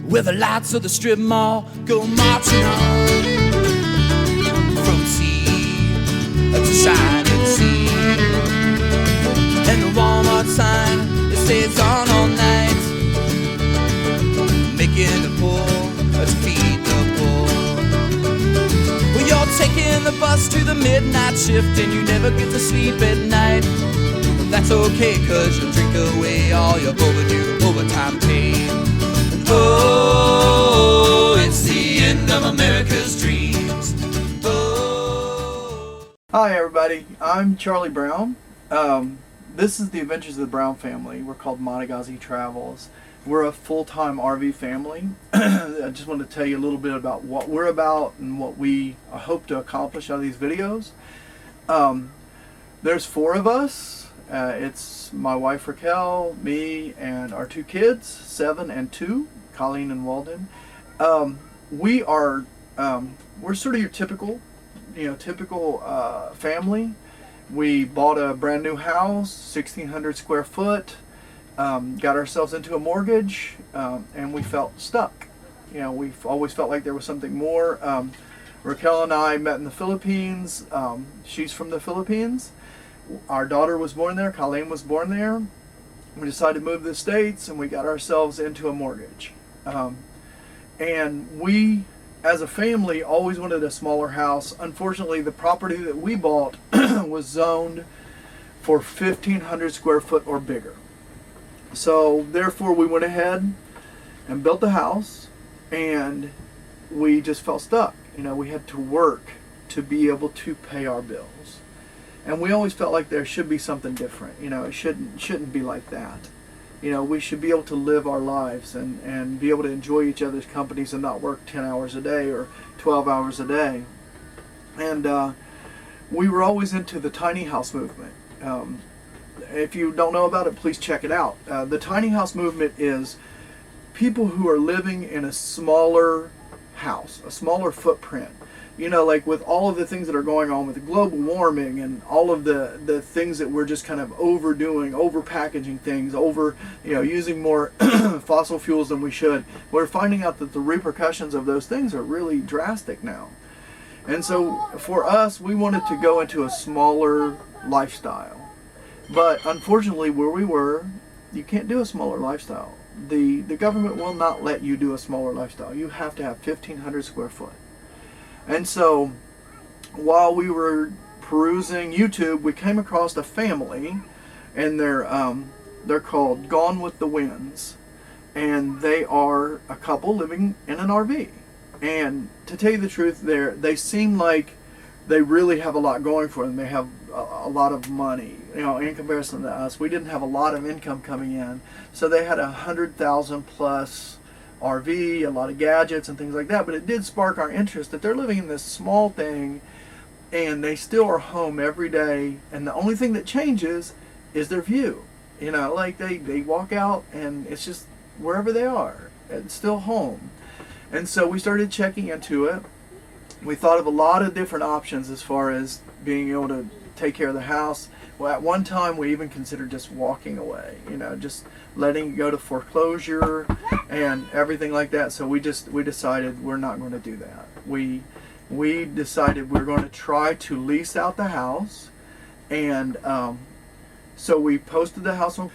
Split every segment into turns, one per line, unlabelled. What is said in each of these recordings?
Where the lights of the strip mall go marching on, from sea to shining sea. And the Walmart sign, it stays on all night, making a pull to feed the poor. Well, you're taking the bus to the midnight shift and you never get to sleep at night. Well, that's okay, cause you'll drink away all your overdue overtime pay. Oh, it's the end of America's dreams. Oh.
Hi everybody, I'm Charlie Brown. This is the Adventures of the Brown family. We're called Montagazi Travels. We're a full-time RV family. I just want to tell you a little bit about what we're about and what we hope to accomplish out of these videos. There's 4 of us. It's my wife Raquel, me, and our 2 kids, 7 and 2. Colleen and Walden. We're sort of your typical family. We bought a brand new house, 1,600 square foot, got ourselves into a mortgage, and we felt stuck. We've always felt like there was something more. Raquel and I met in the Philippines. She's from the Philippines. Our daughter was born there. Colleen was born there. We decided to move to the States, and we got ourselves into a mortgage. And we, as a family, always wanted a smaller house. Unfortunately, the property that we bought was zoned for 1,500 square foot or bigger. So therefore, we went ahead and built the house, and we just felt stuck. We had to work to be able to pay our bills. And we always felt like there should be something different. It shouldn't be like that. We should be able to live our lives and be able to enjoy each other's companies and not work 10 hours a day or 12 hours a day. And we were always into the tiny house movement. If you don't know about it, please check it out. The tiny house movement is people who are living in a smaller house, a smaller footprint. Like with all of the things that are going on with global warming and all of the things that we're just kind of overdoing, over-packaging things, using more fossil fuels than we should, we're finding out that the repercussions of those things are really drastic now. And so for us, we wanted to go into a smaller lifestyle. But unfortunately, where we were, you can't do a smaller lifestyle. The government will not let you do a smaller lifestyle. You have to have 1,500 square foot. And so, while we were perusing YouTube, we came across a family, and they're called Gone with the Winds, and they are a couple living in an RV. And to tell you the truth, they seem like they really have a lot going for them. They have a lot of money, in comparison to us. We didn't have a lot of income coming in, so they had 100,000 plus RV, a lot of gadgets and things like that, but it did spark our interest that they're living in this small thing and they still are home every day, and the only thing that changes is their view. Like they walk out and it's just wherever they are, it's still home. And so we started checking into it. We thought of a lot of different options as far as being able to take care of the house. Well, at one time we even considered just walking away, just letting it go to foreclosure and everything like that. So we decided we're not going to do that. We decided we're going to try to lease out the house, and so we posted the house on.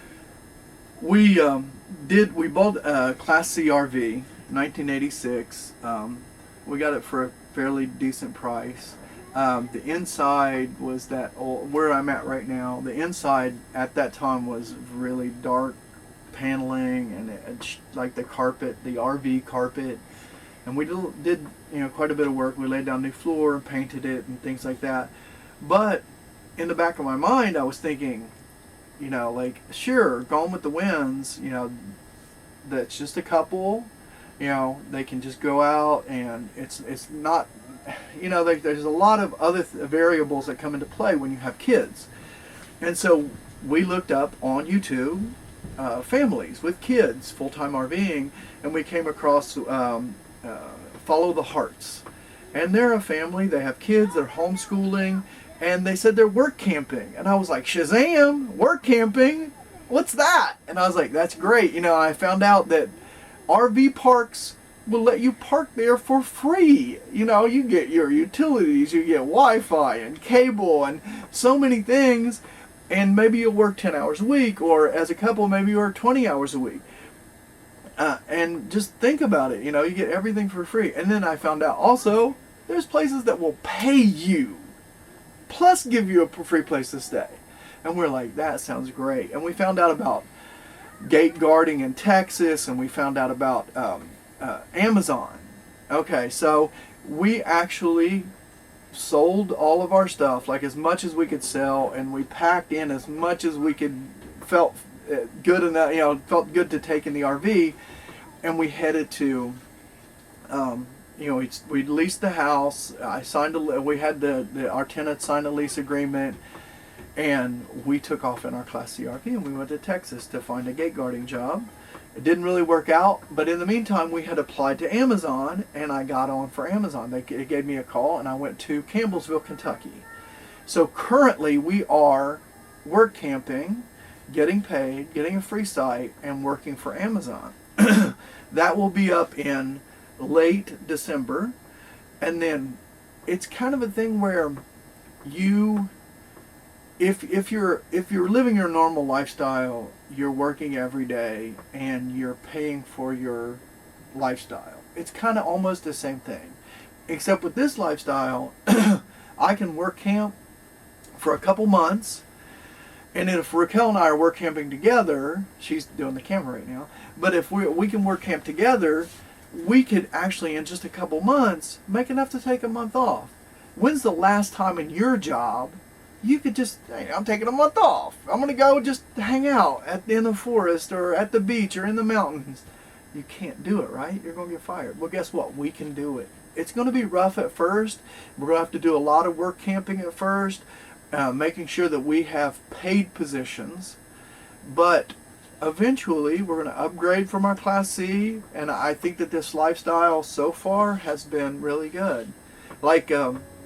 We bought a Class C RV, 1986. We got it for a fairly decent price. The inside was that old, where I'm at right now. The inside at that time was really dark paneling and like the carpet, the RV carpet, and we did quite a bit of work. We laid down new floor and painted it and things like that. But in the back of my mind, I was thinking, like, sure, Gone with the Winds, that's just a couple. They can just go out, and it's not. There's a lot of other variables that come into play when you have kids. And so we looked up on YouTube families with kids, full-time RVing, and we came across Follow the Hearts. And they're a family, they have kids, they're homeschooling, and they said they're work camping. And I was like, Shazam, work camping? what's that? And I was like, that's great. You know, I found out that RV parks will let you park there for free. You know, you get your utilities, you get Wi-Fi and cable and so many things, and maybe you'll work 10 hours a week, or as a couple, maybe you work 20 hours a week. And just think about it, you know, you get everything for free. And then I found out also, there's places that will pay you, plus give you a free place to stay. And we're like, that sounds great. And we found out about gate guarding in Texas, and we found out about Amazon. Okay, so we actually sold all of our stuff, like as much as we could sell, and we packed in as much as we could, felt good enough, you know, felt good to take in the RV, and we headed to, you know, we leased the house. I signed we had our tenant sign a lease agreement, and we took off in our Class C RV, and we went to Texas to find a gate guarding job. It didn't really work out, but in the meantime, we had applied to Amazon, and I got on for Amazon. They gave me a call, and I went to Campbellsville, Kentucky. So currently, we are work camping, getting paid, getting a free site, and working for Amazon. That will be up in late December, and then it's kind of a thing where you, if you're living your normal lifestyle, you're working every day and you're paying for your lifestyle. It's kind of almost the same thing, except with this lifestyle, I can work camp for a couple months. And if Raquel and I are work camping together, she's doing the camera right now, but if we can work camp together, we could actually in just a couple months make enough to take a month off. When's the last time in your job you could just, hey, I'm taking a month off. I'm going to go just hang out in the forest or at the beach or in the mountains. You can't do it, right? You're going to get fired. Well, guess what? We can do it. It's going to be rough at first. We're going to have to do a lot of work camping at first. Making sure that we have paid positions, but eventually we're going to upgrade from our Class C, and I think that this lifestyle so far has been really good. Like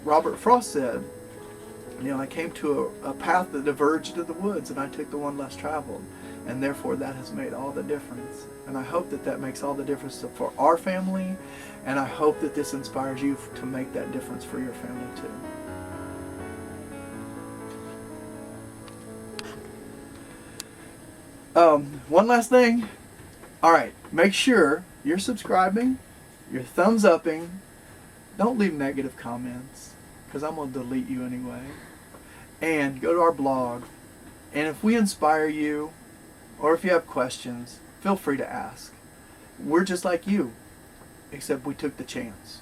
Robert Frost said, you know, I came to a path that diverged into the woods, and I took the one less traveled, and therefore that has made all the difference. And I hope that that makes all the difference for our family, and I hope that this inspires you to make that difference for your family too. One last thing. All right, make sure you're subscribing, you're thumbs upping. Don't leave negative comments, because I'm going to delete you anyway. And go to our blog. And if we inspire you, or if you have questions, feel free to ask. We're just like you, except we took the chance.